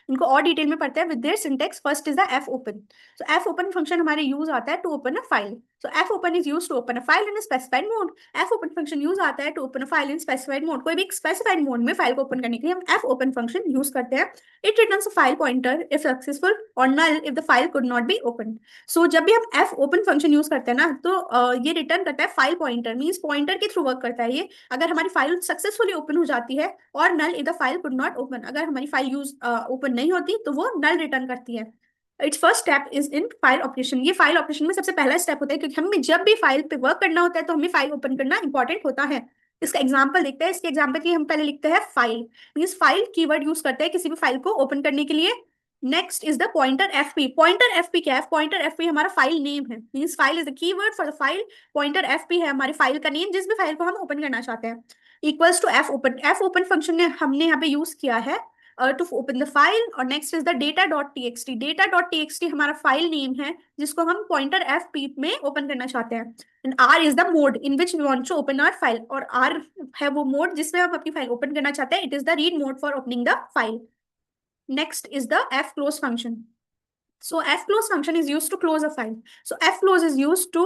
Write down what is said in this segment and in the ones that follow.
इनको और डिटेल में पढ़ते हैं with their syntax. First is the F open. So F open function हमारे यूज आता है to open a file. So F open is use to open a file in specified mode. F open function use आता है to open a file in specified mode. कोई भी specified mode में file को open करने के लिए हम एफ ओपन फंक्शन यूज करते हैं। It returns a file pointer if successful और null if the file could not be open. So जब भी हम एफ ओपन फंक्शन यूज करते हैं ना, तो ये रिटर्न करता है फाइल पॉइंटर, मीन्स पॉइंटर के थ्रू वर्क करता है ये। अगर हमारी फाइल सक्सेसफुली ओपन हो जाती है और null if the file could not open, अगर हमारी फाइल यूज ओपन नहीं होती तो वो नल रिटर्न करती है। It's first step is in file operation. ये फाइल ऑपरेशन में सबसे पहला स्टेप होता है, क्योंकि हमें जब भी फाइल पे वर्क करना होता है तो हमें फाइल ओपन करना इंपॉर्टेंट होता है। इसका एग्जाम्पल देखते हैं। इसके एग्जाम्पल के लिए हम पहले लिखते हैं file, means file keyword use करते हैं किसी भी फाइल को ओपन करने के लिए। Next is the pointer F P. Pointer F P क्या है? पॉइंटर एफ पी हमारा फाइल नेम है, means file is the keyword for the file. Pointer F P है हमारी फाइल का नेम, जिस भी फाइल को हम ओपन करना चाहते हैं। Equals to F open. F open function ने हमने यहाँ पे यूज किया है टू ओपन द फाइल। और next is the data dot T X T. Data dot T X T हमारा फाइल नेम है जिसको हम पॉइंटर एफ पी में ओपन करना चाहते हैं। And R is the mode in which we want to open our file. और R है वो मोड जिसमें हम अपनी फाइल ओपन करना चाहते हैं। It is the read mode for opening the file. Next is the fclose function. So fclose function is used to close a file. So fclose is used to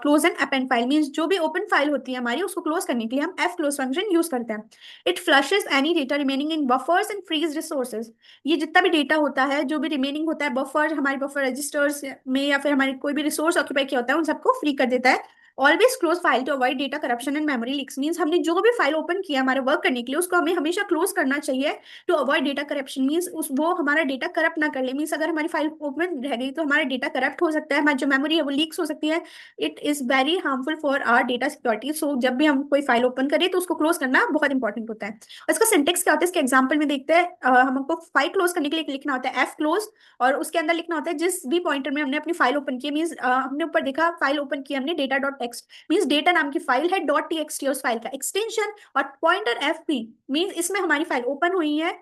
close an append file. Means जो भी open file होती है हमारी उसको close करने के लिए हम fclose function use करते हैं. It flushes any data remaining in buffers and frees resources. ये जितना भी data होता है, जो भी remaining होता है buffer, हमारे buffer registers में या फिर हमारी कोई भी resource occupy किया होता है, उन सबको free कर देता है. Always close file to avoid data corruption and memory leaks. Means हमने जो भी फाइल ओपन किया हमारे वर्क करने के लिए उसको हमें हमेशा क्लोज करना चाहिए to avoid data corruption. Means उस वो हमारा डेटा करप्ट ना कर ले। मीन्स अगर हमारी फाइल ओपन रह गई तो हमारा डेटा करप्ट हो सकता है, हमारी जो मेमोरी है वो लीक्स हो सकती है। It is very harmful for our data security. So जब भी हम कोई फाइल ओपन करें तो उसको क्लोज करना बहुत इंपॉर्टेंट होता है। और इसका सिंटेक्स क्या होता है इसके एग्जाम्पल में देखते हैं। हमको फाइल क्लोज करने के लिए लिखना होता है एफ क्लोज, और उसके अंदर लिखना होता है जिस भी पॉइंटर में हमने अपनी फाइल ओपन की। मीन्स हमने ऊपर देखा फाइल ओपन की हमने data dot text, means data नाम की फाइल है, डॉट टी एक्स टी उस फाइल का एक्सटेंशन। और पॉइंटर एफ पी मीन्स इसमें हमारी फाइल ओपन हुई है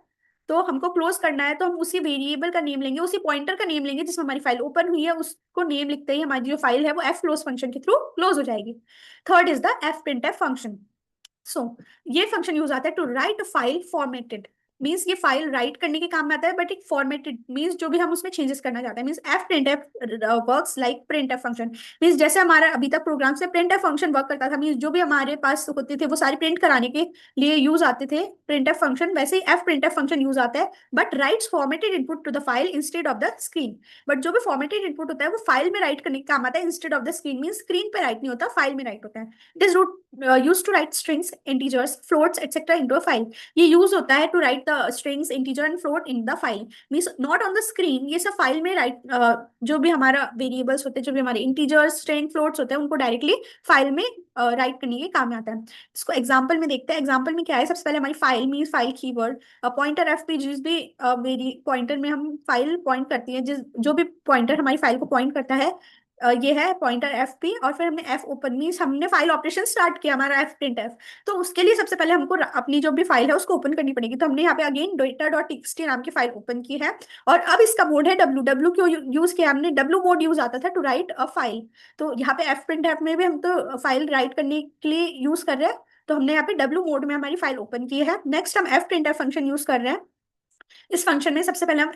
तो हमको क्लोज करना है, तो हम उसी वेरिएबल का नेम लेंगे, उसी पॉइंटर का नेम लेंगे जिसमें हमारी फाइल ओपन हुई है। उसको नेम लिखते ही हमारी जो फाइल है वो एफ क्लोज फंक्शन के थ्रू क्लोज हो जाएगी। Third is the F print F function. So ये फंक्शन यूज आता है to write file formatted. Means ये फाइल राइट करने के काम में आता है, बट एक फॉर्मेटेड मीन्स जो भी हम उसमें चेंजेस करना चाहते हैं। Means F print F works like print F function. Means जैसे हमारा अभी तक प्रोग्राम से प्रिंट एफ फंक्शन वर्क करता था, मीन्स जो भी हमारे पास होते थे वो सारे प्रिंट कराने के लिए यूज आते थे प्रिंट एफ फंक्शन, वैसे ही F print F function use आता है but writes formatted input to the file instead of the screen. But जो भी फॉर्मेटेड इनपुट होता है वो फाइल में राइट करने के काम आता है instead of the screen. Means screen पे राइट नहीं होता, फाइल में राइट होता है। It is used to write strings, integers, floats, etc. into a file. ये यूज होता है to write the strings, integer and float in the file. Means not on the screen. ये सब फाइल में right जो भी हमारा वेरिएबल्स होते हैं, जो भी हमारे इंटीजर्स, स्ट्रिंग, फ्लोट्स होते हैं, उनको डायरेक्टली फाइल में राइट करने के काम में आता है। इसको एग्जांपल में देखते हैं। एग्जांपल में क्या है, सबसे पहले हमारी file mean file keyword pointer F P. जिस भी वेरी पॉइंटर में हम फाइल पॉइंट करती है, जिस जो भी पॉइंटर हमारी फाइल को पॉइंट करता है, ये है पॉइंटर एफ पी। और फिर हमने एफ ओपन मीन्स हमने फाइल ऑपरेशन स्टार्ट किया हमारा एफ प्रिंट एफ। तो उसके लिए सबसे पहले हमको अपनी जो भी फाइल है उसको ओपन करनी पड़ेगी। तो हमने यहाँ पे अगेन डेटा डॉट टी नाम की फाइल ओपन की है। और अब इसका मोड है डब्ल्यू। डब्ल्यू क्यों यूज किया हमने? डब्ल्यू मोड यूज आता था टू राइट अ फाइल। तो यहाँ पे एफ प्रिंट एफ में भी हम तो फाइल राइट करने के लिए यूज कर रहे हैं, तो हमने यहाँ पे डब्ल्यू मोड में हमारी फाइल ओपन की है। नेक्स्ट हम F print F function use कर रहे हैं। इस फंक्शन में सबसे पहले हम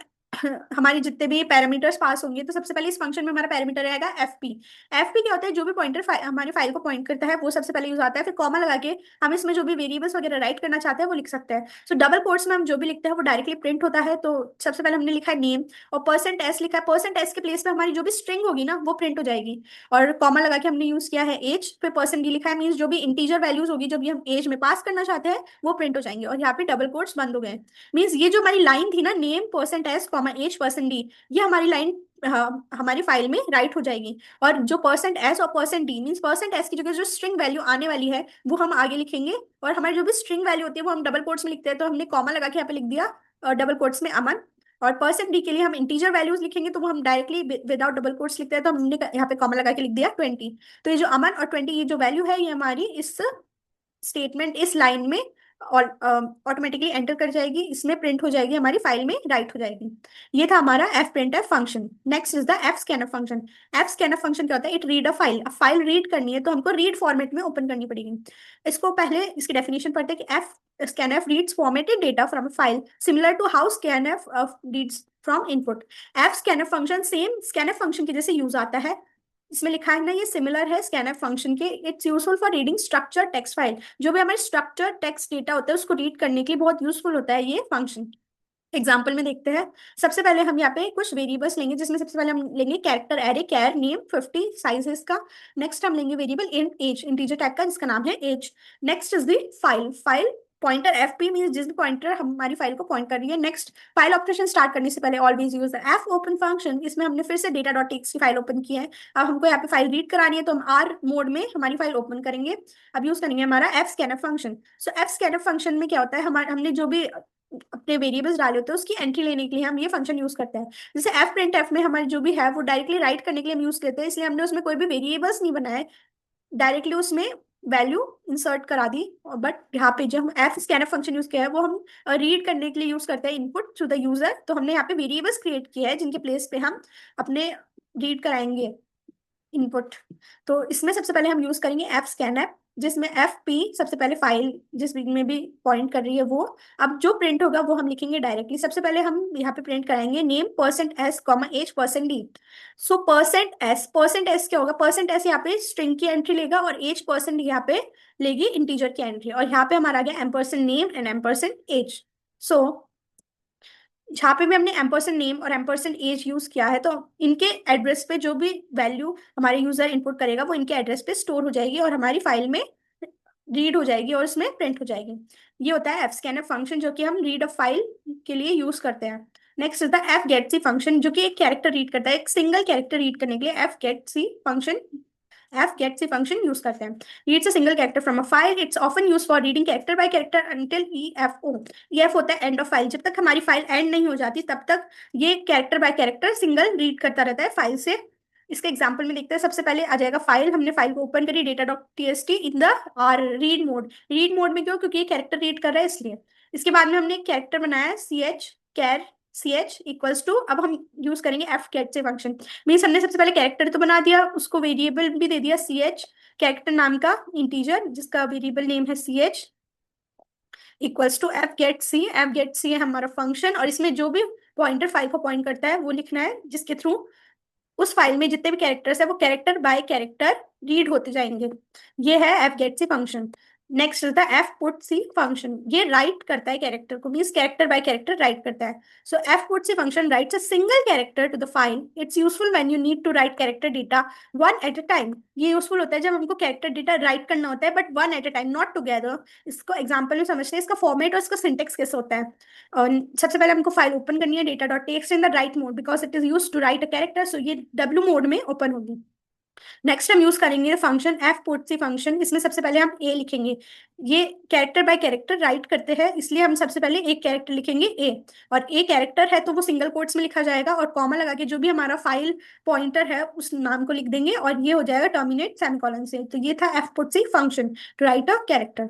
हमारे जितने भी पैरामीटर्स पास होंगे, तो सबसे पहले इस फंक्शन में हमारा पैरामीटर रहेगा एफ पी। एफ पी क्या होता है? जो भी पॉइंटर हमारी फाइल को पॉइंट करता है वो सबसे पहले यूज आता है। फिर कॉमा लगा के हम इसमें जो भी वेरिएबल्स वगैरह राइट करना चाहते हैं वो लिख सकते हैं। सो डबल कोट्स में हम जो भी लिखते हैं वो डायरेक्टली प्रिंट होता है। तो सबसे पहले हमने लिखा है नेम, और परसेंट एस लिखा है। परसेंट एस के प्लेस पे हमारी जो भी स्ट्रिंग होगी ना वो प्रिंट हो जाएगी। और कॉमा लगा के हमने यूज किया है एज, फिर परसेंट डी लिखा है। मीन्स जो भी इंटीजर वैल्यूज होगी जो भी हम एज में पास करना चाहते हैं वो प्रिंट हो जाएंगे। और यहाँ पे डबल कोट्स बंद हो गए। मीन्स ये जो हमारी लाइन थी ना, name percent S comma age percent D, ये हमारी लाइन हमारी फाइल में राइट हो जाएगी। और जो परसेंट एस और percent D means percent S की जगह जो स्ट्रिंग वैल्यू आने वाली है वो हम आगे लिखेंगे। और हमारी जो भी स्ट्रिंग वैल्यू होती है वो हम डबल कोट्स में लिखते हैं। तो हमने कॉमा लगा के यहाँ पे लिख दिया डबल कोट्स में अमन। और परसेंट डी के लिए हम इंटीजर वैल्यूज लिखेंगे तो वो हम डायरेक्टली विदाउट डबल कोट्स लिखते हैं। तो हमने यहाँ पे कॉमा लगा के लिख दिया 20। तो ये जो अमन और 20 ये जो वैल्यू है ये हमारी इस स्टेटमेंट इस लाइन में और ऑटोमेटिकली एंटर कर जाएगी, इसमें प्रिंट हो जाएगी, हमारी फाइल में राइट हो जाएगी। ये था हमारा F print F function. Next is the F scanf function. F scanf function क्या होता है? It read a file. अब फाइल रीड करनी है तो हमको रीड फॉर्मेट में ओपन करनी पड़ेगी। इसको पहले इसकी डेफिनेशन पढ़ते हैं कि F scanf reads formatted data from a file similar to how scanf reads from input। f scanf function same scanf function के जैसे यूज आता है। इसमें लिखा है ना, ये सिमिलर है scanf फंक्शन के। It's useful for reading structure text file. जो भी हमारे स्ट्रक्चर टेक्स्ट डेटा होता है उसको रीड करने के लिए बहुत यूजफुल होता है ये फंक्शन। एग्जाम्पल में देखते हैं। सबसे पहले हम यहाँ पे कुछ वेरिएबल्स लेंगे, जिसमें सबसे पहले हम लेंगे character array char name 50 size है इसका। नेक्स्ट हम लेंगे variable int age integer type का जिसका नाम है age. Next is the file. File pointer F P mean जिस भी पॉइंटर हमारी फाइल को पॉइंट कर रही है। नेक्स्ट फाइल ऑपरेशन स्टार्ट करने से पहले always use the F open function. इसमें हमने फिर से डेटा डॉट टेक्स्ट की फाइल ओपन की है। अब हमको यहाँ पे फाइल रीड करानी है तो हम आर मोड में हमारी फाइल ओपन करेंगे। अब यूज करेंगे हमारा F scanf function. So F scanf function में क्या होता है, हमारे हमने जो भी अपने वेरिएबल्स डाले होते हैं उसकी एंट्री लेने के लिए हम ये फंक्शन यूज करते हैं। जैसे एफ प्रिंट एफ में हमारे जो भी है वो डायरेक्टली राइट करने के लिए हम यूज करते हैं, इसलिए हमने उसमें कोई भी वेरिएबल्स नहीं बनाए, डायरेक्टली उसमें वैल्यू इंसर्ट करा दी। बट यहाँ पे जो हम एफ स्कैनर फंक्शन यूज किया है वो हम रीड करने के लिए यूज करते हैं इनपुट टू द यूजर। तो हमने यहाँ पे वेरिएबल्स क्रिएट किया है जिनके प्लेस पे हम अपने रीड कराएंगे इनपुट। तो इसमें सबसे पहले हम यूज करेंगे एफ स्कैन एप, जिसमें एफ पी सबसे पहले फाइल जिस में भी पॉइंट कर रही है वो। अब जो प्रिंट होगा वो हम लिखेंगे डायरेक्टली। सबसे पहले हम यहाँ पे प्रिंट कराएंगे name percent S comma age percent D. So percent S क्या होगा? परसेंट एस यहाँ पे स्ट्रिंग की एंट्री लेगा और एज परसेंट यहाँ पे लेगी इंटीजर की एंट्री। और यहाँ पे हमारा आ गया M percent name and M percent age. So जहाँ पे भी हमने एम्परसेंड नेम और एम्परसेंड एज यूज किया है तो इनके एड्रेस पे जो भी वैल्यू हमारे यूजर इनपुट करेगा वो इनके एड्रेस पे स्टोर हो जाएगी और हमारी फाइल में रीड हो जाएगी और उसमें प्रिंट हो जाएगी। ये होता है एफ स्कैनफ फंक्शन जो कि हम रीड अ फाइल के लिए यूज करते हैं। Next is the F get C function जो कि एक कैरेक्टर रीड करता है। एक सिंगल कैरेक्टर रीड करने के लिए F get C function function use करते हैं। Reads a single character from a file. It's often use for reading character by character until EFO। EF होता है एंड ऑफ फाइल। जब तक हमारी फाइल एंड नहीं हो जाती तब तक ये character by character single read करता रहता है फाइल से। इसके एग्जाम्पल में देखते हैं। सबसे पहले आ जाएगा फाइल। हमने फाइल को ओपन करी data dot TXT in the R read mode. Read mode में क्यों? क्योंकि ये कैरेक्टर रीड कर रहा है इसलिए। इसके बाद में हमने एक कैरेक्टर बनाया CH char CH equals to. अब हम यूज करेंगे F get C function. Means हमने सबसे पहले कैरेक्टर तो बना दिया, उसको वेरिएबल भी दे दिया CH कैरेक्टर नाम का इंटीजर जिसका वेरिएबल नेम है CH equals to F get C. F get C है हमारा फंक्शन और इसमें जो भी पॉइंटर फाइल को पॉइंट करता है वो लिखना है जिसके थ्रू उस फाइल में जितने भी कैरेक्टर्स है वो कैरेक्टर बाय कैरेक्टर रीड होते जाएंगे। ये है F get C function. Next is the F put C function. ये राइट करता है कैरेक्टर को, मीन्स कैरेक्टर बाय कैरेक्टर राइट करता है। So F put C function writes a single character to the file. It's useful when you need to write character data one at a time. ये useful होता है जब हमको character data right करना होता है but one at a time not together. इसको example में समझते हैं। इसका फॉर्मेट और इसका सिंटेक्स कैसे होता है। और सबसे पहले हमको फाइल ओपन करनी है data dot text in the write mode because it is use to write a character. So ये W मोड में ओपन होगी। नेक्स्ट हम यूज करेंगे फंक्शन एफ पुट सी फंक्शन। इसमें सबसे पहले हम ए लिखेंगे। ये कैरेक्टर बाय कैरेक्टर राइट करते हैं इसलिए हम सबसे पहले एक कैरेक्टर लिखेंगे ए। और ए कैरेक्टर है तो वो सिंगल कोट्स में लिखा जाएगा और कॉमा लगा के जो भी हमारा फाइल पॉइंटर है उस नाम को लिख देंगे और ये हो जाएगा टर्मिनेट सेमीकोलन से। तो ये था F put C function to write a character.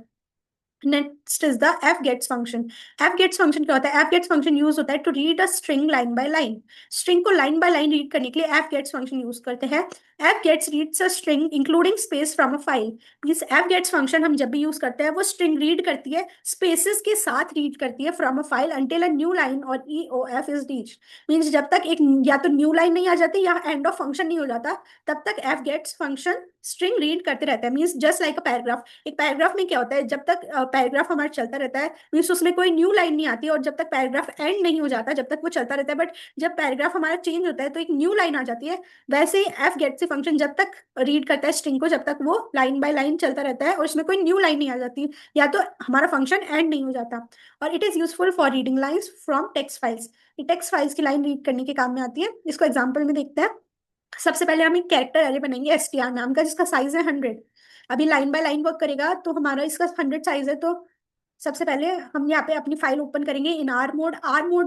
Next is the fgets function. Fgets function क्या होता है? एफ गेट्स फंक्शन यूज होता है to read a string line by line. String को लाइन बाय लाइन रीड करने के लिए fgets function use करते हैं। Fgets reads a string including space from a file. Means fgets function हम जब भी यूज करते हैं वो स्ट्रिंग रीड करती है, स्पेसेस के साथ रीड करती है from a file until a new line और EOF इज रीच्ड। मींस जब तक एक या तो न्यू लाइन नहीं आ जाती या एंड ऑफ फंक्शन नहीं हो जाता तब तक fgets function string read करते रहता है। Means just like a paragraph. एक पैराग्राफ में क्या होता है, जब तक पैराग्राफ हमारा चलता रहता है मीन्स उसमें कोई न्यू लाइन नहीं आती और जब तक पैराग्राफ एंड नहीं हो जाता जब तक वो चलता रहता है। बट जब पैराग्राफ हमारा चेंज होता है तो एक न्यू लाइन आ जाती है। वैसे ही एफ गेट सी फंक्शन जब तक रीड करता है स्ट्रिंग को जब तक वो लाइन बाय लाइन चलता रहता है और उसमें कोई न्यू लाइन नहीं आ जाती या तो हमारा फंक्शन एंड नहीं हो जाता। और it is useful for reading lines from text files. ये टेक्स्ट फाइल्स की लाइन रीड करने के काम में आती है। इसको एग्जाम्पल में देखते हैं। सबसे पहले हम एक कैरेक्टर एरे बनाएंगे STR नाम का जिसका साइज है 100। अभी लाइन बाय लाइन वर्क करेगा तो हमारा इसका 100 साइज है तो सबसे पहले हम यहाँ पे अपनी फाइल ओपन करेंगे इन आर मोड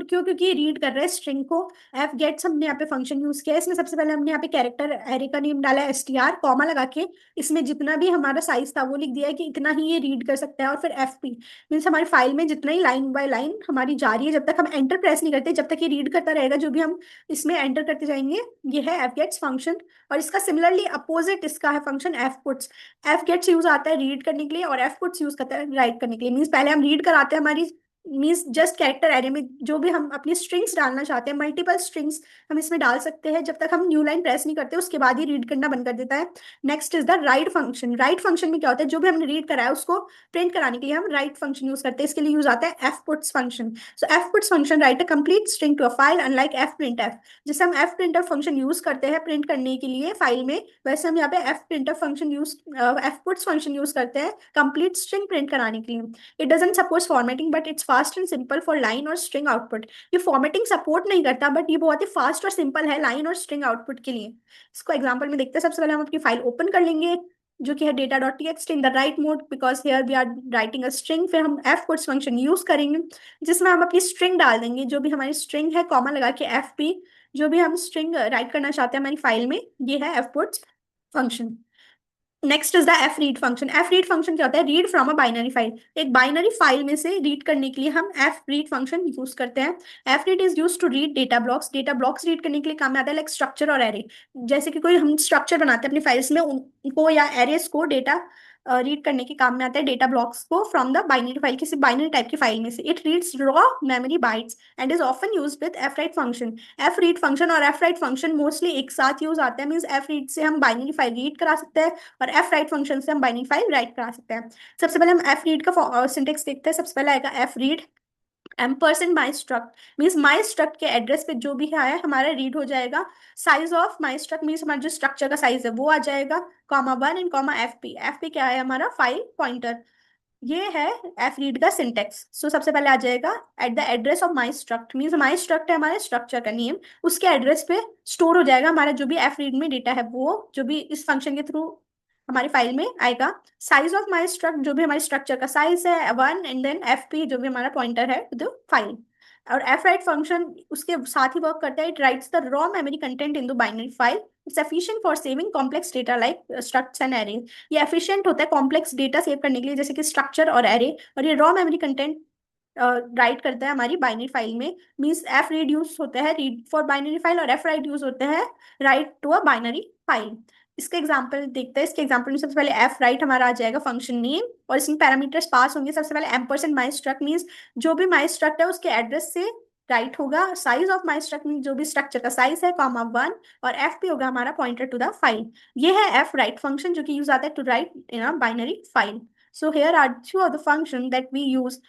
क्यों, क्योंकि रीड कर रहा है स्ट्रिंग को। एफ गेट्स हमने यहाँ पे फंक्शन यूज किया है, इसमें सबसे पहले हमने यहाँ पे कैरेक्टर एरे का नेम डाला है str, कॉमा लगा के इसमें जितना भी हमारा साइज था वो लिख दिया है कि इतना ही ये रीड कर सकता है। और फिर एफ पी मीन्स हमारी फाइल में जितना ही लाइन बाय लाइन हमारी जा रही है, जब तक हम एंटर प्रेस नहीं करते जब तक ये रीड करता रहेगा, जो भी हम इसमें एंटर करते जाएंगे। ये है एफ गेट्स फंक्शन। और इसका सिमिलरली अपोजिट इसका है function fputs. Fgets use आता है रीड करने के लिए और एफ पुट्स यूज करता है राइट करने के लिए। मीन्स पहले हम रीड कराते हैं हमारी, मीन्स जस्ट कैरेक्टर एरे में जो भी हम अपनी स्ट्रिंग्स डालना चाहते हैं, मल्टीपल स्ट्रिंग्स हम इसमें डाल सकते हैं। जब तक हम न्यू लाइन प्रेस नहीं करते उसके बाद ही रीड करना बंद कर देता है। Next is the right function. Right function में क्या होता है, जो भी हमने रीड करा है उसको प्रिंट कराने के लिए हम राइट फंक्शन यूज करते हैं। इसके लिए यूज आता है fputs function. So fputs function write a complete string to a file unlike F print F. जैसे हम एफ प्रिंट फंक्शन यूज करते हैं प्रिंट करने के लिए फाइल में, वैसे हम यहाँ पे F print function use F puts function use करते हैं कंप्लीट स्ट्रिंग प्रिंट कराने के लिए। It doesn't support formatting but it's fast and simple for line और स्ट्रिंग आउटपुट। ये फॉर्मेटिंग सपोर्ट नहीं करता बट ये बहुत ही फास्ट और सिंपल है लाइन और स्ट्रिंग आउटपुट के लिए। इसको एग्जांपल में देखते हैं। सबसे पहले हम अपनी फाइल ओपन कर लेंगे जो कि है data dot T X in the write mode because here we are writing a string. फिर हम एफ पुट्स फंक्शन यूज करेंगे जिसमें हम अपनी स्ट्रिंग डाल देंगे, जो भी हमारी स्ट्रिंग है कॉमा लगा के एफ पी, जो भी हम स्ट्रिंग राइट करना चाहते हैं हमारी फाइल में, ये है fputs function. Next is the F read function. F read function क्या होता है, read from a binary file. एक बाइनरी फाइल में से रीड करने के लिए हम एफ रीड फंक्शन यूज करते हैं। Fread is use to read data blocks. Data blocks read करने के लिए काम में आता है लाइक स्ट्रक्चर और एरे। जैसे कि कोई हम स्ट्रक्चर बनाते हैं अपनी फाइल्स में, उनको या एरेस को डेटा रीड करने के काम में आता है डेटा ब्लॉक्स को फ्रॉम द बाइनरी फाइल, किसी बाइनरी टाइप की फाइल में से। It reads raw memory bytes and is often use with F write function. F read function और एफ राइट फंक्शन मोस्टली एक साथ यूज आते हैं। मीन्स एफ रीड से हम बाइनरी फाइल रीड करा सकते हैं और एफ राइट फंक्शन से हम बाइनरी फाइल राइट करा सकते हैं। सबसे पहले हम एफ रीड का सिंटेक्स देखते हैं। सबसे पहले आएगा F read ampersand my struct. Means my struct के एड्रेस पे जो भी है हमारा रीड हो जाएगा। Size of my struct means हमारा जो स्ट्रक्चर का साइज है वो आ जाएगा, comma one and comma F P. F P क्या है, हमारा फाइल पॉइंटर। ये है एफ रीड का सिंटेक्स। सो सबसे पहले आ जाएगा at the address of my struct. Means my struct है हमारे स्ट्रक्चर का नेम, उसके एड्रेस पे स्टोर हो जाएगा हमारा जो भी एफ रीड में डेटा है, वो जो भी इस फंक्शन के थ्रू हमारी फाइल में आएगा। साइज ऑफ माई स्ट्रक्ट जो भी हमारे स्ट्रक्चर का साइज है one, and then F P जो भी हमारा पॉइंटर है टू द फाइल। और एफ राइट फंक्शन उसके साथ ही वर्क करता है। It writes the raw memory content in the binary file. It's efficient for saving complex data like structs and array. ये एफिशिएंट होता है कॉम्प्लेक्स डेटा सेव करने के लिए जैसे कि स्ट्रक्चर और एरे। और ये रॉ मेमोरी कंटेंट राइट करता है हमारी बाइनरी फाइल में। मीन्स एफ रीड यूज होता है रीड फॉर बाइनरी फाइल और एफ राइट यूज होता है write to a binary file. इसके एग्जाम्पल देखते हैं। इसके एग्जाम्पल में सबसे पहले एफ राइट हमारा आ जाएगा फंक्शन नेम और इसमें पैरामीटर्स पास होंगे। सबसे पहले एम्परसेंड माई स्ट्रक्ट मीन्स जो भी माई स्ट्रक्ट है उसके एड्रेस से राइट होगा। Size of my struct mean जो भी स्ट्रक्चर का साइज है, कॉमा वन, और एफ पी होगा हमारा पॉइंटर टू द फाइल। ये है एफ राइट फंक्शन जो कि यूज आता है to write in a binary file. So here are two of the function that we use.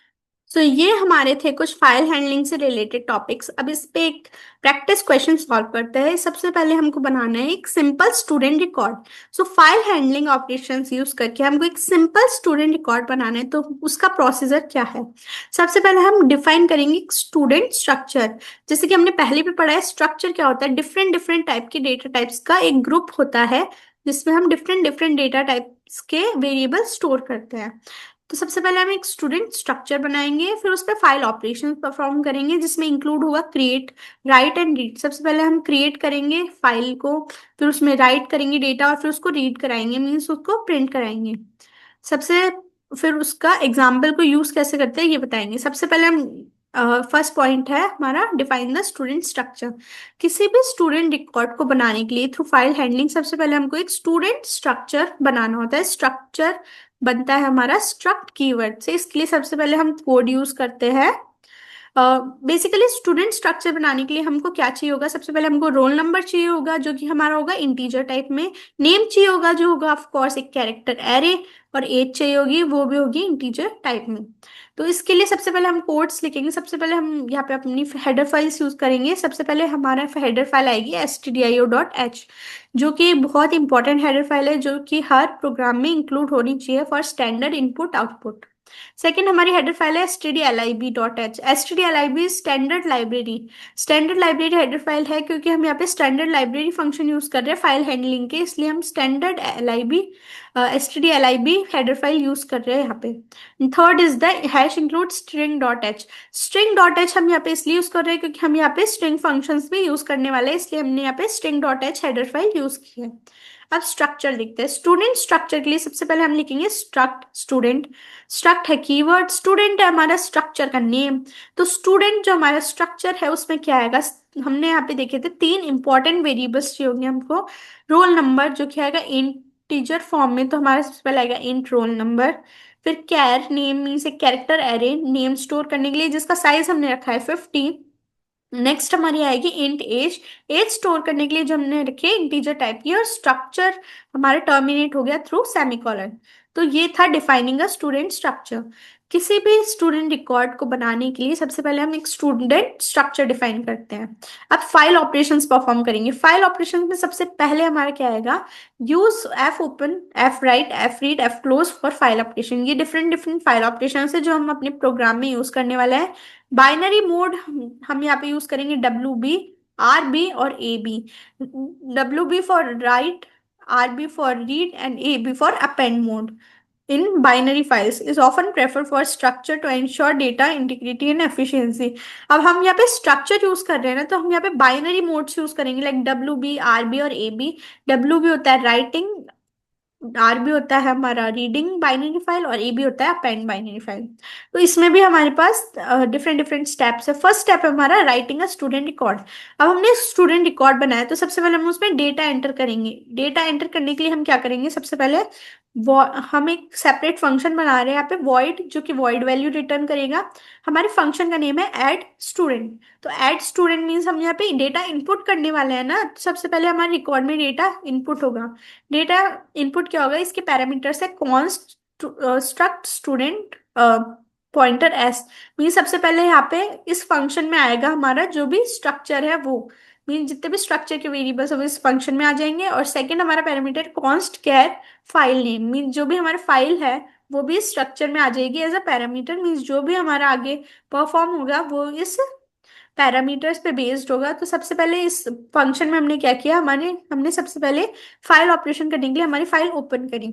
So ये हमारे थे कुछ फाइल हैंडलिंग से रिलेटेड टॉपिक्स। अब इस पे एक प्रैक्टिस क्वेश्चन सॉल्व करते हैं। सबसे पहले हमको बनाना है एक सिंपल स्टूडेंट रिकॉर्ड। सो फाइल हैंडलिंग ऑपरेशंस यूज करके हमको एक सिंपल स्टूडेंट रिकॉर्ड बनाना है, तो उसका प्रोसीजर क्या है। सबसे पहले हम डिफाइन करेंगे एक स्टूडेंट स्ट्रक्चर। जैसे कि हमने पहले भी पढ़ा है स्ट्रक्चर क्या होता है, डिफरेंट डिफरेंट टाइप के डेटा टाइप्स का एक ग्रुप होता है जिसमें हम डिफरेंट डिफरेंट डेटा टाइप्स के वेरिएबल स्टोर करते हैं। तो सबसे पहले हम एक स्टूडेंट स्ट्रक्चर बनाएंगे, फिर उस पर फाइल ऑपरेशन परफॉर्म करेंगे जिसमें इंक्लूड होगा क्रिएट, राइट एंड रीड। सबसे पहले हम क्रिएट करेंगे फाइल को, फिर उसमें राइट करेंगे डेटा और फिर उसको रीड कराएंगे, मीन्स उसको प्रिंट कराएंगे। सबसे फिर उसका एग्जाम्पल को यूज कैसे करते हैं ये बताएंगे। सबसे पहले हम फर्स्ट पॉइंट है हमारा डिफाइन द स्टूडेंट स्ट्रक्चर। किसी भी स्टूडेंट रिकॉर्ड को बनाने के लिए थ्रू फाइल हैंडलिंग सबसे पहले हमको एक स्टूडेंट स्ट्रक्चर बनाना होता है। स्ट्रक्चर बनता है हमारा स्ट्रक्ट कीवर्ड से। इसके लिए सबसे पहले हम कोड यूज करते हैं। बेसिकली स्टूडेंट स्ट्रक्चर बनाने के लिए हमको क्या चाहिए होगा, सबसे पहले हमको रोल नंबर चाहिए होगा जो कि हमारा होगा इंटीजर टाइप में। नेम चाहिए होगा जो होगा ऑफ कोर्स एक कैरेक्टर एरे, और एज चाहिए होगी वो भी होगी इंटीजर टाइप में। तो इसके लिए सबसे पहले हम कोड्स लिखेंगे। सबसे पहले हम यहाँ पे अपनी हेडर फाइल्स यूज करेंगे। सबसे पहले हमारा हेडर फाइल आएगी stdio.h, जो कि बहुत इंपॉर्टेंट हेडर फाइल है जो कि हर प्रोग्राम में इंक्लूड होनी चाहिए for standard input output. Second हमारी हेडर फाइल है stdlib.h। stdlib standard library, standard library header file है क्योंकि हम यहाँ पे स्टैंडर्ड लाइब्रेरी फंक्शन यूज कर रहे हैं फाइल हैंडलिंग के, इसलिए हम standard lib stdlib header file use कर रहे हैं यहाँ पे। Third is the hash include string dot H. String dot H हम यहाँ पे इसलिए यूज कर रहे हैं क्योंकि हम यहाँ पे स्ट्रिंग फंक्शंस भी यूज करने वाले हैं, इसलिए हमने यहाँ पे string dot H header file use की है। अब स्ट्रक्चर लिखते हैं। स्टूडेंट स्ट्रक्चर के लिए सबसे पहले हम लिखेंगे स्ट्रक्ट स्टूडेंट। स्ट्रक्ट है कीवर्ड, स्टूडेंट है हमारा स्ट्रक्चर का नेम। तो स्टूडेंट जो हमारा स्ट्रक्चर है उसमें क्या आएगा, हमने यहाँ पे देखे थे तीन इंपॉर्टेंट वेरिएबल्स चाहिए होंगे हमको। रोल नंबर जो क्या आएगा इंटीजर फॉर्म में, तो हमारा सबसे पहले आएगा इंट रोल नंबर। फिर कैर नेम मीन्स एक कैरेक्टर एरे नेम स्टोर करने के लिए जिसका साइज हमने रखा है 50। नेक्स्ट हमारी आएगी इंट एज, एज स्टोर करने के लिए जो हमने रखे इंटीजर टाइप की, और स्ट्रक्चर हमारा टर्मिनेट हो गया थ्रू सेमीकोलन। तो ये था डिफाइनिंग अ स्टूडेंट स्ट्रक्चर। किसी भी स्टूडेंट रिकॉर्ड को बनाने के लिए सबसे पहले हम एक स्टूडेंट स्ट्रक्चर डिफाइन करते हैं। अब फाइल ऑपरेशंस परफॉर्म करेंगे। फाइल ऑपरेशंस में सबसे पहले हमारा क्या आएगा, use F open F right F read F close for file operation. ये डिफरेंट डिफरेंट फाइल ऑपरेशन है जो हम अपने प्रोग्राम में यूज करने वाले हैं। बाइनरी मोड हम यहाँ पे यूज करेंगे WB, RB और AB। WB for right, RB for read and AB for append mode in binary files is often preferred for structure to ensure data integrity and efficiency। अब हम यहाँ पे structure use कर रहे हैं ना, तो हम यहाँ पे बाइनरी मोड्स यूज करेंगे लाइक WB, RB और AB। WB होता है राइटिंग, RB होता है हमारा रीडिंग बाइनरी फाइल और AB होता है अपेंड बाइनरी फाइल। तो इसमें भी हमारे पास डिफरेंट डिफरेंट स्टेप्स है। फर्स्ट स्टेप है हमारा राइटिंग अ स्टूडेंट रिकॉर्ड। अब हमने स्टूडेंट रिकॉर्ड बनाया तो सबसे पहले हम उसमें डेटा एंटर करेंगे। डेटा एंटर करने के लिए हम क्या करेंगे, सबसे पहले हम एक सेपरेट फंक्शन बना रहे हैं यहाँ पे void, जो कि void वैल्यू रिटर्न करेगा। हमारे फंक्शन का नेम है ऐड स्टूडेंट। तो ऐड स्टूडेंट मीन्स हम यहाँ पे डेटा इनपुट करने वाले हैं ना, तो सबसे पहले हमारे रिकॉर्ड में डेटा इनपुट होगा। डेटा इनपुट क्या होगा, इसके पैरामीटर्स है const struct student pointer S. Mean सबसे पहले यहाँ पे इस फंक्शन में आएगा हमारा जो भी स्ट्रक्चर है वो, मीन जितने भी स्ट्रक्चर के वेरिएबल्स वो इस फंक्शन में आ जाएंगे। और सेकंड हमारा पैरामीटर कॉन्स्ट कैर फाइल नेम, मीन जो भी हमारा फाइल है वो भी स्ट्रक्चर में आ जाएगी एज अ पैरामीटर। मीन्स जो भी हमारा आगे परफॉर्म होगा वो इस पैरामीटर्स पे बेस्ड होगा। तो सबसे पहले इस फंक्शन में हमने क्या किया, हमारे हमने सबसे पहले फाइल ऑपरेशन करने के लिए हमारी फाइल ओपन करी।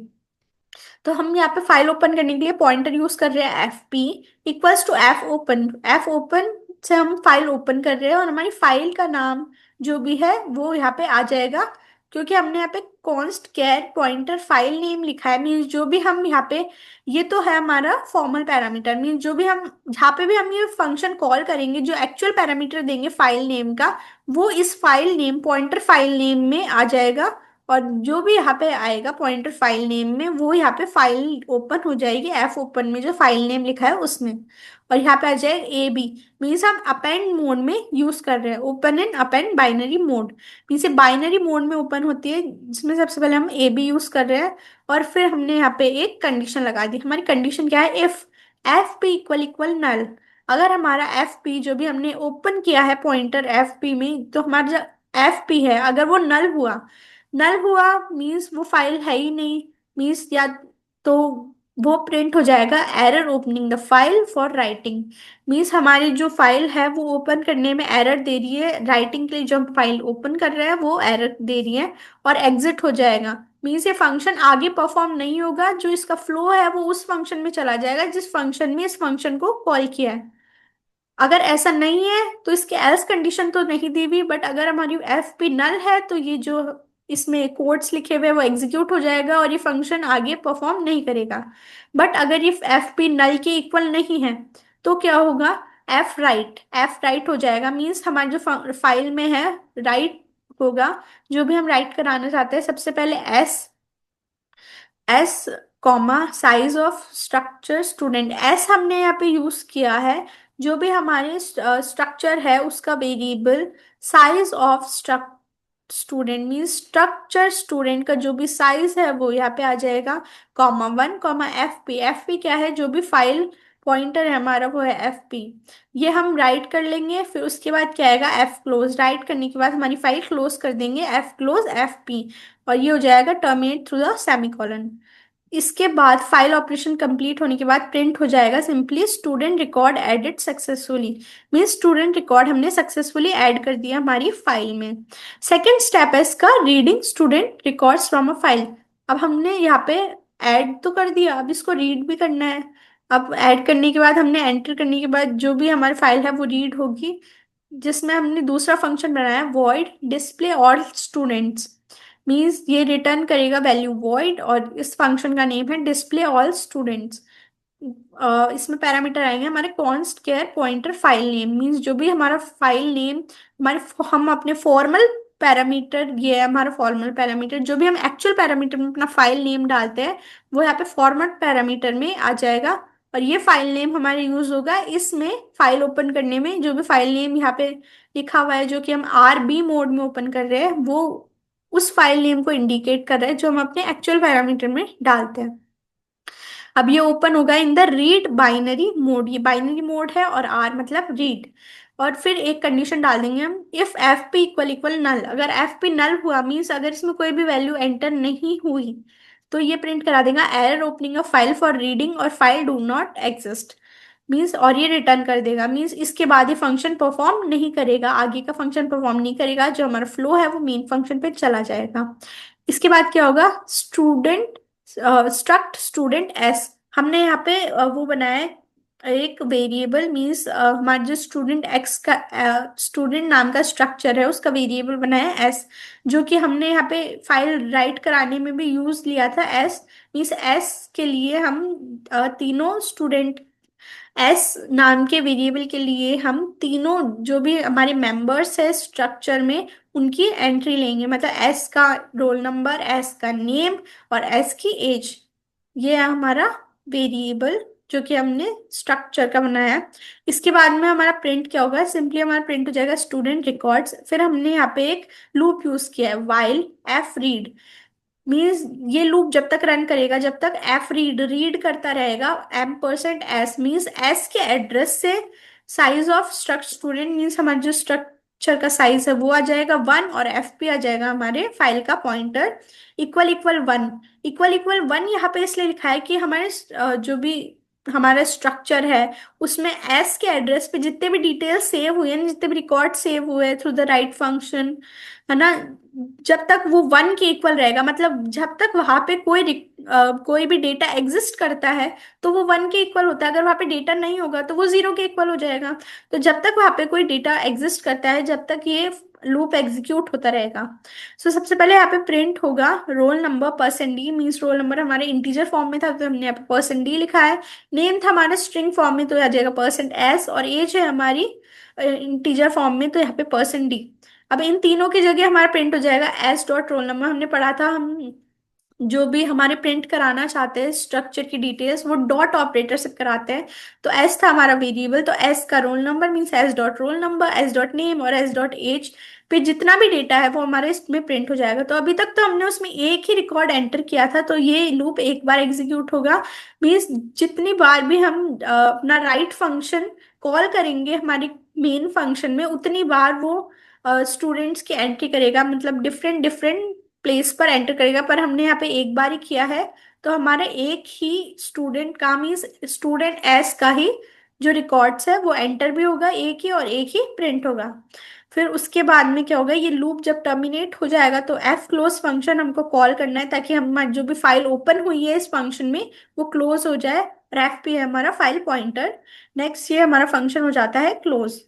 तो हम यहाँ पे फाइल ओपन करने के लिए पॉइंटर यूज कर रहे हैं FP equals to F open. F open से हम फाइल ओपन कर रहे हैं और हमारी फाइल का नाम जो भी है वो यहाँ पे आ जाएगा, क्योंकि हमने यहाँ पे कॉन्स्ट कैर पॉइंटर फाइल नेम लिखा है। मीन्स जो भी हम यहाँ पे, ये तो है हमारा फॉर्मल पैरामीटर, मीन्स जो भी हम जहाँ पे भी हम ये फंक्शन कॉल करेंगे जो एक्चुअल पैरामीटर देंगे फाइल नेम का, वो इस file name pointer file name में आ जाएगा। और जो भी यहाँ पे आएगा पॉइंटर फाइल नेम में वो यहाँ पे फाइल ओपन हो जाएगी एफ ओपन में जो फाइल नेम लिखा है उसमें। और यहाँ पे आ जाएगा AB, मीन्स हम अपेंड मोड में यूज कर रहे हैं, open and append binary mode. Means binary mode में ओपन होती है जिसमें सबसे पहले हम AB यूज कर रहे हैं। और फिर हमने यहाँ पे एक कंडीशन लगा दी। हमारी कंडीशन क्या है, if FP equal equal null. अगर हमारा FP जो भी हमने ओपन किया है पॉइंटर FP में, तो हमारा जो FP है अगर वो नल हुआ, नल हुआ मीन्स वो फाइल है ही नहीं, मीन्स या तो वो प्रिंट हो जाएगा error opening the file for writing. Means हमारी जो फाइल है वो ओपन करने में एरर दे रही है, राइटिंग के लिए जो हम फाइल ओपन कर रहे हैं वो एरर दे रही है और एग्जिट हो जाएगा। मीन्स ये फंक्शन आगे परफॉर्म नहीं होगा, जो इसका फ्लो है वो उस फंक्शन में चला जाएगा जिस फंक्शन में इस फंक्शन को कॉल किया है। अगर ऐसा नहीं है तो इसके एल्स कंडीशन तो नहीं दी हुई, बट अगर हमारी FP नल है तो ये जो इसमें कोड्स लिखे हुए हैं वो एग्जीक्यूट हो जाएगा और ये फंक्शन आगे परफॉर्म नहीं करेगा। बट अगर ये FP नल के इक्वल नहीं है तो क्या होगा, एफ राइट हो जाएगा। मीन्स हमारी जो फाइल में है राइट होगा, जो भी हम राइट कराना चाहते हैं सबसे पहले S comma size of structure student. S हमने यहाँ पे यूज किया है जो भी हमारे स्ट्रक्चर है उसका variable size of student, means structure student का जो भी साइज है वो यहाँ पे आ जाएगा। कॉमा 1 कॉमा FP, FP क्या है, जो भी फाइल पॉइंटर है हमारा वो है FP। ये हम राइट कर लेंगे, फिर उसके बाद क्या आएगा F क्लोज। राइट करने के बाद हमारी फाइल क्लोज कर देंगे F क्लोज FP, और ये हो जाएगा टर्मिनेट थ्रू द सेमीकोलन। इसके बाद फाइल ऑपरेशन कंप्लीट होने के बाद प्रिंट हो जाएगा simply student record edit successfully. Means student record हमने सक्सेसफुली ऐड कर दिया हमारी फाइल में। सेकेंड स्टेप है इसका reading student records from a file. अब हमने यहाँ पे ऐड तो कर दिया, अब इसको रीड भी करना है। अब ऐड करने के बाद हमने एंटर करने के बाद जो भी हमारी फाइल है वो रीड होगी, जिसमें हमने दूसरा फंक्शन बनाया void display all students. Means ये रिटर्न करेगा वैल्यू वॉइड और इस फंक्शन का नेम है डिस्प्ले ऑल स्टूडेंट्स। इसमें पैरामीटर आएंगे हमारे const care pointer file name. Means जो भी हमारा फाइल नेम हमारे हम अपने फॉर्मल पैरामीटर, ये है हमारा फॉर्मल पैरामीटर, जो भी हम एक्चुअल पैरामीटर में अपना फाइल नेम डालते हैं वो यहाँ पे फॉर्मेट पैरामीटर में आ जाएगा। और ये फाइल नेम हमारे यूज होगा इसमें फाइल ओपन करने में। जो भी फाइल नेम यहाँ पे लिखा हुआ है जो कि हम RB मोड में ओपन कर रहे हैं वो उस फाइल नेम को इंडिकेट कर रहा है जो हम अपने एक्चुअल पैरामीटर में डालते हैं। अब ये ओपन होगा in the read binary mode. ये बाइनरी मोड है और R मतलब रीड। और फिर एक कंडीशन डाल देंगे हम, if F P equal equal null. अगर एफ पी नल हुआ मीन्स अगर इसमें कोई भी वैल्यू एंटर नहीं हुई तो ये प्रिंट करा देगा error opening a file for reading और file do not exist. Means और ये रिटर्न कर देगा। मीन्स इसके बाद ये फंक्शन परफॉर्म नहीं करेगा, आगे का फंक्शन परफॉर्म नहीं करेगा, जो हमारा फ्लो है वो मेन फंक्शन पे चला जाएगा। इसके बाद क्या होगा, स्टूडेंट स्ट्रक्ट स्टूडेंट एस। हमने यहाँ पे वो बनाया है एक वेरिएबल। मीन्स हमारा जो स्टूडेंट एक्स का स्टूडेंट नाम का स्ट्रक्चर है उसका वेरिएबल बनाया है एस, जो कि हमने यहाँ पे फाइल राइट कराने में भी यूज लिया था एस। मीन्स एस के लिए हम तीनों स्टूडेंट एस नाम के वेरिएबल के लिए हम तीनों जो भी हमारे मेंबर्स है स्ट्रक्चर में उनकी एंट्री लेंगे। मतलब एस का रोल नंबर, एस का नेम और एस की एज। ये है हमारा वेरिएबल जो कि हमने स्ट्रक्चर का बनाया है। इसके बाद में हमारा प्रिंट क्या होगा, सिंपली हमारा प्रिंट हो जाएगा स्टूडेंट रिकॉर्ड्स। फिर हमने यहाँ पे एक लूप यूज किया है वाइल एफ रीड। मीन्स ये लूप जब तक रन करेगा जब तक एफ रीड रीड करता रहेगा M%S। मीन्स एस के एड्रेस से size of struct student, means हमारा जो स्ट्रक्चर का साइज है वो आ जाएगा 1 और एफ पे आ जाएगा हमारे फाइल का pointer equal equal 1। Equal equal 1 यहाँ पे इसलिए लिखा है कि हमारे जो भी हमारा स्ट्रक्चर है उसमें एस के एड्रेस पे जितने भी डिटेल्स सेव हुए हैं, जितने भी रिकॉर्ड सेव हुए थ्रू द राइट फंक्शन, है ना, जब तक वो 1 के इक्वल रहेगा, मतलब जब तक वहां पे कोई भी डेटा एग्जिस्ट करता है तो वो 1 के इक्वल होता है। अगर वहां पे डेटा नहीं होगा तो वो 0 के इक्वल हो जाएगा। तो जब तक वहां पे कोई डेटा एग्जिस्ट करता है जब तक ये लूप एग्जीक्यूट होता रहेगा। सो सबसे पहले यहाँ पे प्रिंट होगा roll number %D। Means roll number हमारे इंटीजर फॉर्म में था तो हमने यहाँ पे %D लिखा है। नेम था हमारा स्ट्रिंग फॉर्म में तो आ जाएगा %S, और एज है हमारी इंटीजर फॉर्म में तो यहाँ पे %D। अब इन तीनों की जगह हमारा प्रिंट हो जाएगा एस डॉट रोल नंबर। हमने पढ़ा था हम जो भी हमारे प्रिंट कराना चाहते हैं स्ट्रक्चर की डिटेल्स वो डॉट ऑपरेटर से कराते हैं। तो एस था हमारा वेरिएबल तो एस का roll number means S dot roll number, S dot name और एस डॉट एज पे जितना भी डेटा है वो हमारे इसमें प्रिंट हो जाएगा। तो अभी तक तो हमने उसमें एक ही रिकॉर्ड एंटर किया था तो ये लूप एक बार एग्जीक्यूट होगा। मीन्स जितनी बार भी हम अपना राइट फंक्शन कॉल करेंगे हमारी मेन फंक्शन में उतनी बार वो स्टूडेंट्स की एंट्री करेगा, मतलब डिफरेंट डिफरेंट प्लेस पर एंटर करेगा। पर हमने यहाँ पे एक बार ही किया है तो हमारे एक ही स्टूडेंट का मीन्स स्टूडेंट एस का ही जो रिकॉर्ड्स है वो एंटर भी होगा एक ही और एक ही प्रिंट होगा। फिर उसके बाद में क्या होगा, ये लूप जब टर्मिनेट हो जाएगा तो एफ क्लोज फंक्शन हमको कॉल करना है ताकि हम जो भी फाइल ओपन हुई है इस फंक्शन में वो क्लोज हो जाए। और एफ पे है हमारा फाइल पॉइंटर। नेक्स्ट ये हमारा फंक्शन हो जाता है क्लोज।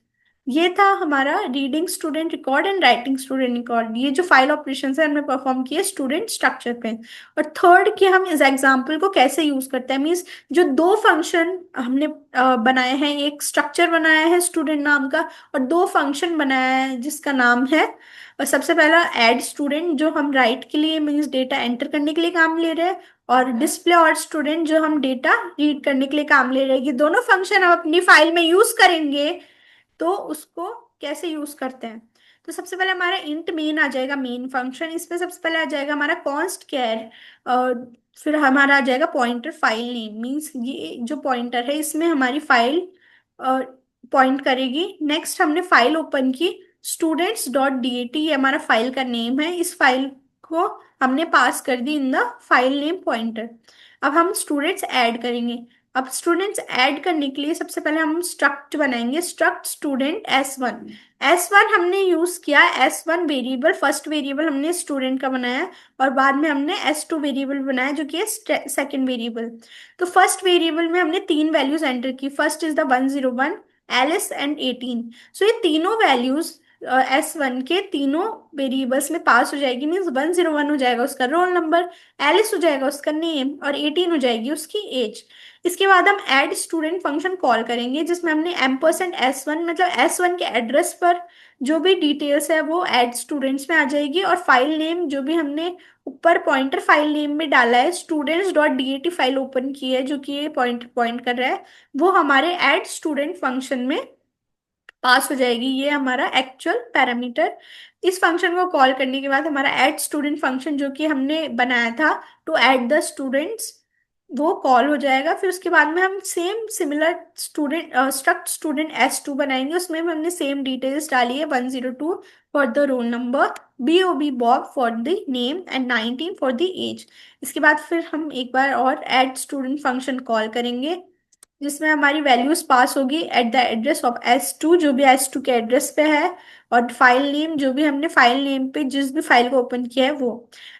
ये था हमारा reading student record and writing student record. ये जो फाइल ऑपरेशन है हमने परफॉर्म किए स्टूडेंट स्ट्रक्चर पे। और थर्ड कि हम इस एग्जांपल को कैसे यूज करते हैं। मीन्स जो दो फंक्शन हमने बनाए हैं, एक स्ट्रक्चर बनाया है स्टूडेंट नाम का और दो फंक्शन बनाया है जिसका नाम है, और सबसे पहला ऐड स्टूडेंट जो हम राइट के लिए मीन्स डेटा एंटर करने के लिए काम ले रहे हैं, और डिस्प्ले और स्टूडेंट जो हम डेटा रीड करने के लिए काम ले रहे हैं। ये दोनों फंक्शन हम अपनी फाइल में यूज करेंगे। तो उसको कैसे यूज करते हैं, तो सबसे पहले हमारा इंट मेन आ जाएगा मेन फंक्शन। इसमें सबसे पहले आ जाएगा हमारा कॉन्स्ट केयर, फिर हमारा आ जाएगा पॉइंटर फाइल नेम। मीन्स ये जो पॉइंटर है इसमें हमारी फाइल पॉइंट करेगी। नेक्स्ट हमने फाइल ओपन की students.dat, ये हमारा फाइल का नेम है। इस फाइल को हमने पास कर दी in the file name pointer. अब हम स्टूडेंट्स ऐड करेंगे। अब स्टूडेंट्स ऐड करने के लिए सबसे पहले हम स्ट्रक्ट बनाएंगे, स्ट्रक्ट स्टूडेंट S1। S1 हमने यूज किया, S1 वेरिएबल, फर्स्ट वेरिएबल हमने स्टूडेंट का बनाया, और बाद में हमने S2 वेरिएबल बनाया जो कि है सेकेंड वेरिएबल। तो फर्स्ट वेरिएबल में हमने तीन वैल्यूज एंटर की, first is the 101, Alice and 18। सो ये तीनों वैल्यूज S1 के तीनों वेरिएबल्स में पास हो जाएगी, मीन्स 101 हो जाएगा उसका रोल नंबर, एलिस हो जाएगा उसका नेम, और 18 हो जाएगी उसकी एज। इसके बाद हम ऐड स्टूडेंट फंक्शन कॉल करेंगे, जिसमें हमने M%S1 मतलब S1 के एड्रेस पर जो भी डिटेल्स है वो ऐड स्टूडेंट्स में आ जाएगी, और फाइल नेम जो भी हमने ऊपर पॉइंटर फाइल नेम में डाला है, students.dat फाइल ओपन की है जो कि ये पॉइंट पॉइंट कर रहा है, वो हमारे ऐड स्टूडेंट फंक्शन में पास हो जाएगी। ये हमारा एक्चुअल पैरामीटर। इस फंक्शन को कॉल करने के बाद हमारा ऐड स्टूडेंट फंक्शन जो कि हमने बनाया था टू ऐड द स्टूडेंट्स, वो कॉल हो जाएगा। फिर उसके बाद में हम same similar student struct student S2 बनाएंगे, उसमें भी हमने सेम डिटेल्स डाली है, 102 for the roll number, BOB Bob for the name and 19 for the age. इसके बाद फिर हम एक बार और ऐड स्टूडेंट फंक्शन कॉल करेंगे, जिसमें हमारी वैल्यूज पास होगी at the address of S2 जो भी S2 के एड्रेस पे है, और फाइल नेम जो भी हमने फाइल नेम पे जिस भी फाइल को ओपन किया है वो।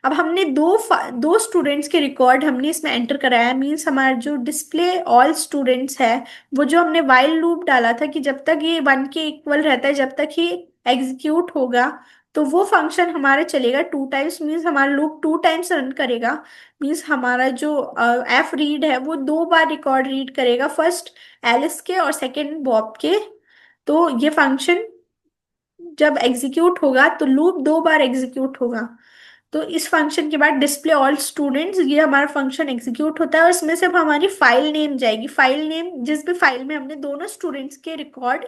अब हमने दो स्टूडेंट्स के रिकॉर्ड हमने इसमें एंटर कराया, मीन्स हमारा जो डिस्प्ले ऑल स्टूडेंट्स है, वो जो हमने वाइल लूप डाला था कि जब तक ये 1 के इक्वल रहता है जब तक ही एग्जीक्यूट होगा, तो वो फंक्शन हमारा चलेगा 2 टाइम्स, मीन्स हमारा लूप 2 टाइम्स रन करेगा। मीन्स हमारा जो एफ रीड है वो 2 बार रिकॉर्ड रीड करेगा, फर्स्ट एलिस के और सेकंड बॉब के। तो ये फंक्शन जब एग्जीक्यूट होगा तो लूप 2 बार एग्जीक्यूट होगा। तो इस फंक्शन के बाद डिस्प्ले ऑल स्टूडेंट्स, ये हमारा फंक्शन एग्जीक्यूट होता है, और इसमें से अब हमारी फाइल नेम जाएगी, फाइल नेम जिस भी फाइल में हमने दोनों स्टूडेंट्स के रिकॉर्ड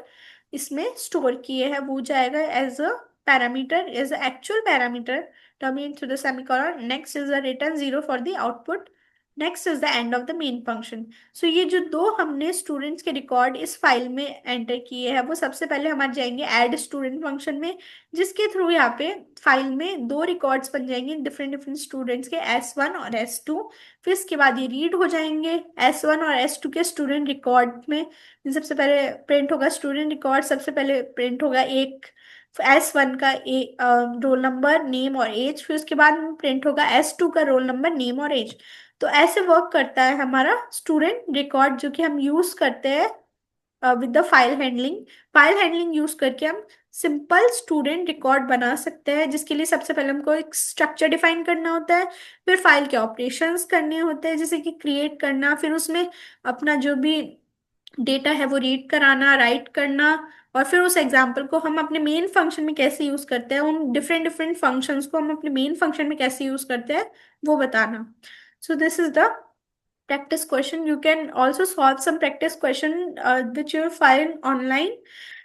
इसमें स्टोर किए हैं वो जाएगा as a parameter, as a actual parameter, terminate through the semicolon, next is the return 0 for the output, next is the end of the main function. So ये जो दो हमने स्टूडेंट्स के रिकॉर्ड इस फाइल में एंटर किए हैं वो सबसे पहले हमारे जाएंगे ऐड स्टूडेंट फंक्शन में, जिसके थ्रू यहाँ पे फाइल में दो रिकॉर्ड्स बन जाएंगे डिफरेंट डिफरेंट स्टूडेंट्स के, S1 और S2। फिर इसके बाद ये रीड हो जाएंगे S1 और S2 के स्टूडेंट रिकॉर्ड में। सबसे पहले प्रिंट होगा स्टूडेंट रिकॉर्ड, सबसे पहले प्रिंट होगा एक S1 का रोल नंबर, नेम और एज, फिर उसके बाद प्रिंट होगा S2 का रोल नंबर, नेम और एज। तो ऐसे वर्क करता है हमारा स्टूडेंट रिकॉर्ड जो कि हम यूज करते हैं with the file handling. File handling use करके हम सिंपल स्टूडेंट रिकॉर्ड बना सकते हैं, जिसके लिए सबसे पहले हमको एक स्ट्रक्चर डिफाइन करना होता है, फिर फाइल के ऑपरेशंस करने होते हैं जैसे कि क्रिएट करना, फिर उसमें अपना जो भी डेटा है वो रीड कराना, राइट करना, और फिर उस एग्जाम्पल को हम अपने मेन फंक्शन में कैसे यूज करते हैं, उन डिफरेंट डिफरेंट फंक्शंस को हम अपने मेन फंक्शन में कैसे यूज करते हैं वो बताना। So this is the practice question. You can also solve some practice question which you'll find online.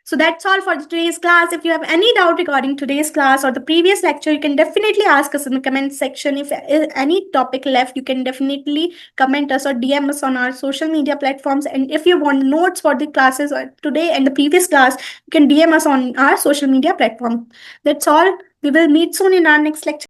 So that's all for today's class. If you have any doubt regarding today's class or the previous lecture, you can definitely ask us in the comment section. If any topic left, you can definitely comment us or DM us on our social media platforms. And if you want notes for the classes today and the previous class, you can DM us on our social media platform. That's all. We will meet soon in our next lecture.